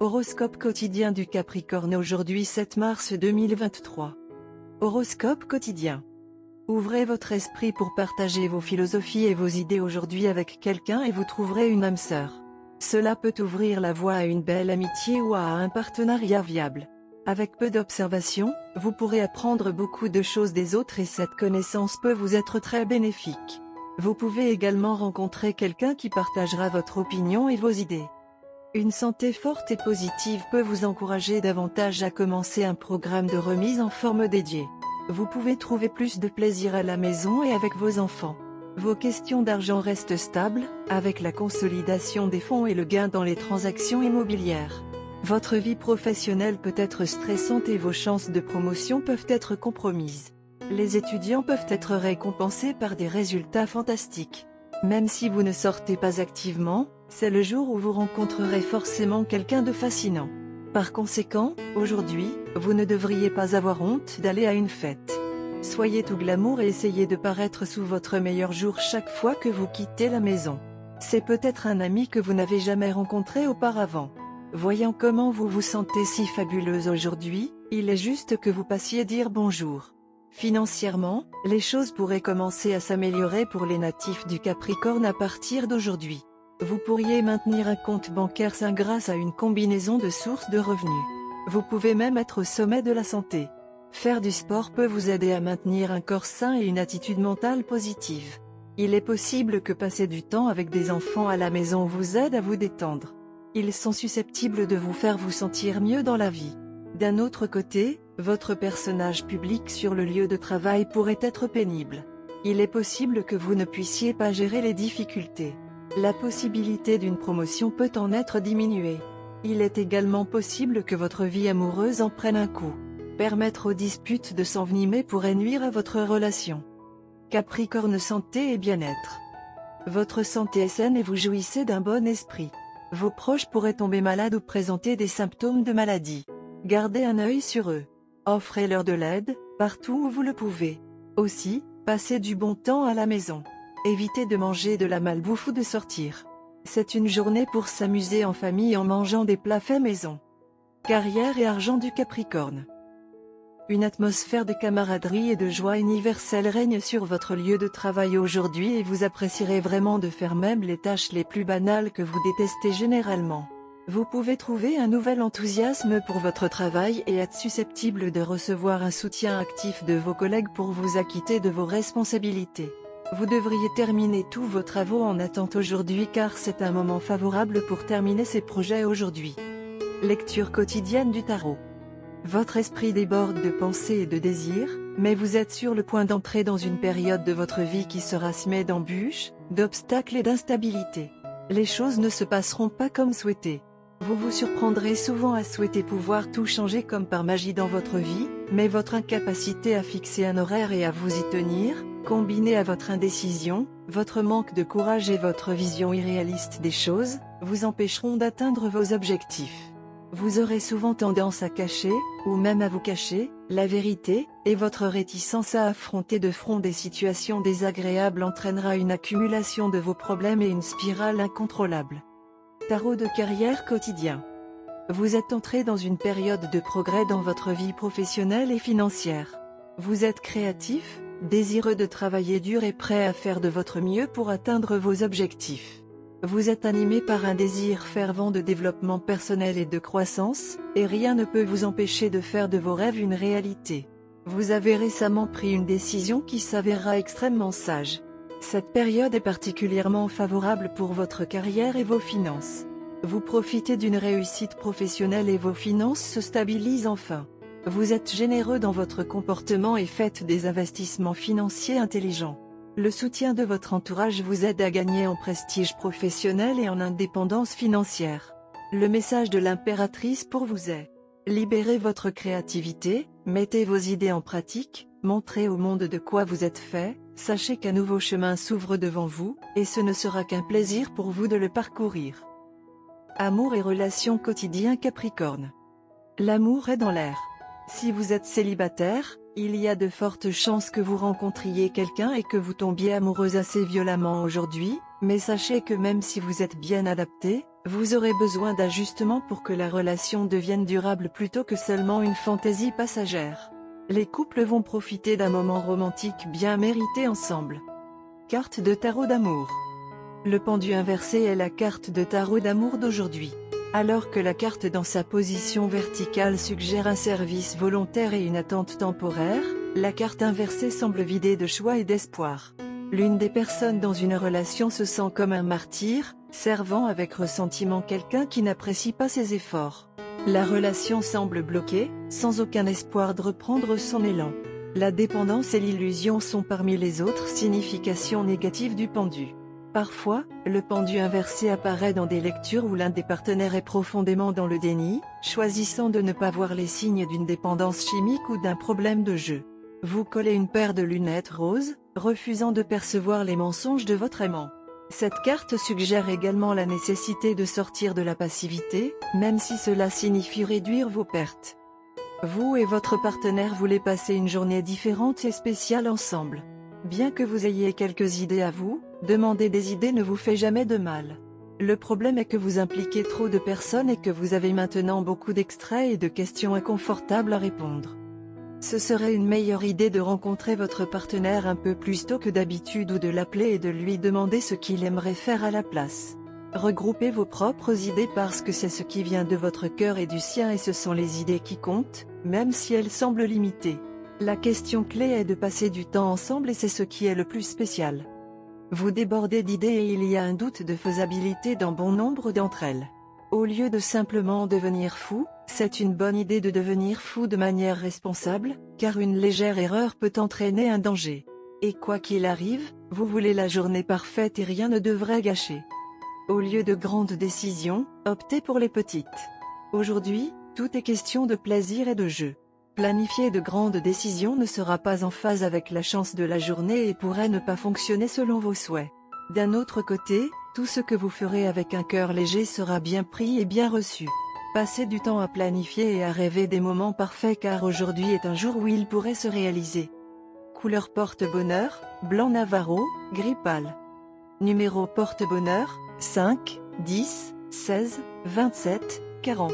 Horoscope quotidien du Capricorne aujourd'hui 7 mars 2023. Horoscope quotidien. Ouvrez votre esprit pour partager vos philosophies et vos idées aujourd'hui avec quelqu'un et vous trouverez une âme sœur. Cela peut ouvrir la voie à une belle amitié ou à un partenariat viable. Avec peu d'observation, vous pourrez apprendre beaucoup de choses des autres et cette connaissance peut vous être très bénéfique. Vous pouvez également rencontrer quelqu'un qui partagera votre opinion et vos idées. Une santé forte et positive peut vous encourager davantage à commencer un programme de remise en forme dédié. Vous pouvez trouver plus de plaisir à la maison et avec vos enfants. Vos questions d'argent restent stables, avec la consolidation des fonds et le gain dans les transactions immobilières. Votre vie professionnelle peut être stressante et vos chances de promotion peuvent être compromises. Les étudiants peuvent être récompensés par des résultats fantastiques. Même si vous ne sortez pas activement, c'est le jour où vous rencontrerez forcément quelqu'un de fascinant. Par conséquent, aujourd'hui, vous ne devriez pas avoir honte d'aller à une fête. Soyez tout glamour et essayez de paraître sous votre meilleur jour chaque fois que vous quittez la maison. C'est peut-être un ami que vous n'avez jamais rencontré auparavant. Voyant comment vous vous sentez si fabuleuse aujourd'hui, il est juste que vous passiez dire bonjour. Financièrement, les choses pourraient commencer à s'améliorer pour les natifs du Capricorne à partir d'aujourd'hui. Vous pourriez maintenir un compte bancaire sain grâce à une combinaison de sources de revenus. Vous pouvez même être au sommet de la santé. Faire du sport peut vous aider à maintenir un corps sain et une attitude mentale positive. Il est possible que passer du temps avec des enfants à la maison vous aide à vous détendre. Ils sont susceptibles de vous faire vous sentir mieux dans la vie. D'un autre côté, votre personnage public sur le lieu de travail pourrait être pénible. Il est possible que vous ne puissiez pas gérer les difficultés. La possibilité d'une promotion peut en être diminuée. Il est également possible que votre vie amoureuse en prenne un coup. Permettre aux disputes de s'envenimer pourrait nuire à votre relation. Capricorne santé et bien-être. Votre santé est saine et vous jouissez d'un bon esprit. Vos proches pourraient tomber malades ou présenter des symptômes de maladie. Gardez un œil sur eux. Offrez-leur de l'aide, partout où vous le pouvez. Aussi, passez du bon temps à la maison. Évitez de manger de la malbouffe ou de sortir. C'est une journée pour s'amuser en famille en mangeant des plats faits maison. Carrière et argent du Capricorne. Une atmosphère de camaraderie et de joie universelle règne sur votre lieu de travail aujourd'hui et vous apprécierez vraiment de faire même les tâches les plus banales que vous détestez généralement. Vous pouvez trouver un nouvel enthousiasme pour votre travail et être susceptible de recevoir un soutien actif de vos collègues pour vous acquitter de vos responsabilités. Vous devriez terminer tous vos travaux en attente aujourd'hui car c'est un moment favorable pour terminer ces projets aujourd'hui. Lecture quotidienne du tarot. Votre esprit déborde de pensées et de désirs, mais vous êtes sur le point d'entrer dans une période de votre vie qui sera semée d'embûches, d'obstacles et d'instabilité. Les choses ne se passeront pas comme souhaité. Vous vous surprendrez souvent à souhaiter pouvoir tout changer comme par magie dans votre vie, mais votre incapacité à fixer un horaire et à vous y tenir, combinée à votre indécision, votre manque de courage et votre vision irréaliste des choses, vous empêcheront d'atteindre vos objectifs. Vous aurez souvent tendance à cacher, ou même à vous cacher, la vérité, et votre réticence à affronter de front des situations désagréables entraînera une accumulation de vos problèmes et une spirale incontrôlable. Tarot de carrière quotidien. Vous êtes entré dans une période de progrès dans votre vie professionnelle et financière. Vous êtes créatif, désireux de travailler dur et prêt à faire de votre mieux pour atteindre vos objectifs. Vous êtes animé par un désir fervent de développement personnel et de croissance, et rien ne peut vous empêcher de faire de vos rêves une réalité. Vous avez récemment pris une décision qui s'avérera extrêmement sage. Cette période est particulièrement favorable pour votre carrière et vos finances. Vous profitez d'une réussite professionnelle et vos finances se stabilisent enfin. Vous êtes généreux dans votre comportement et faites des investissements financiers intelligents. Le soutien de votre entourage vous aide à gagner en prestige professionnel et en indépendance financière. Le message de l'impératrice pour vous est: libérez votre créativité, mettez vos idées en pratique, montrez au monde de quoi vous êtes fait, sachez qu'un nouveau chemin s'ouvre devant vous, et ce ne sera qu'un plaisir pour vous de le parcourir. Amour et relations quotidiens Capricorne. L'amour est dans l'air. Si vous êtes célibataire, il y a de fortes chances que vous rencontriez quelqu'un et que vous tombiez amoureuse assez violemment aujourd'hui, mais sachez que même si vous êtes bien adapté, Vous aurez besoin d'ajustements pour que la relation devienne durable plutôt que seulement une fantaisie passagère. Les couples vont profiter d'un moment romantique bien mérité ensemble. Carte de tarot d'amour. Le pendu inversé est la carte de tarot d'amour d'aujourd'hui. Alors que la carte dans sa position verticale suggère un service volontaire et une attente temporaire, la carte inversée semble vidée de choix et d'espoir. L'une des personnes dans une relation se sent comme un martyr, servant avec ressentiment quelqu'un qui n'apprécie pas ses efforts. La relation semble bloquée, sans aucun espoir de reprendre son élan. La dépendance et l'illusion sont parmi les autres significations négatives du pendu. Parfois, le pendu inversé apparaît dans des lectures où l'un des partenaires est profondément dans le déni, choisissant de ne pas voir les signes d'une dépendance chimique ou d'un problème de jeu. Vous collez une paire de lunettes roses, refusant de percevoir les mensonges de votre aimant. Cette carte suggère également la nécessité de sortir de la passivité, même si cela signifie réduire vos pertes. Vous et votre partenaire voulez passer une journée différente et spéciale ensemble. Bien que vous ayez quelques idées à vous, demander des idées ne vous fait jamais de mal. Le problème est que vous impliquez trop de personnes et que vous avez maintenant beaucoup d'extraits et de questions inconfortables à répondre. Ce serait une meilleure idée de rencontrer votre partenaire un peu plus tôt que d'habitude ou de l'appeler et de lui demander ce qu'il aimerait faire à la place. Regroupez vos propres idées parce que c'est ce qui vient de votre cœur et du sien et ce sont les idées qui comptent, même si elles semblent limitées. La question clé est de passer du temps ensemble et c'est ce qui est le plus spécial. Vous débordez d'idées et il y a un doute de faisabilité dans bon nombre d'entre elles. Au lieu de simplement devenir fou, c'est une bonne idée de devenir fou de manière responsable, car une légère erreur peut entraîner un danger. Et quoi qu'il arrive, vous voulez la journée parfaite et rien ne devrait gâcher. Au lieu de grandes décisions, optez pour les petites. Aujourd'hui, tout est question de plaisir et de jeu. Planifier de grandes décisions ne sera pas en phase avec la chance de la journée et pourrait ne pas fonctionner selon vos souhaits. D'un autre côté, tout ce que vous ferez avec un cœur léger sera bien pris et bien reçu. Passez du temps à planifier et à rêver des moments parfaits car aujourd'hui est un jour où ils pourraient se réaliser. Couleur porte-bonheur, blanc Navarro, gris pâle. Numéro porte-bonheur, 5, 10, 16, 27, 40.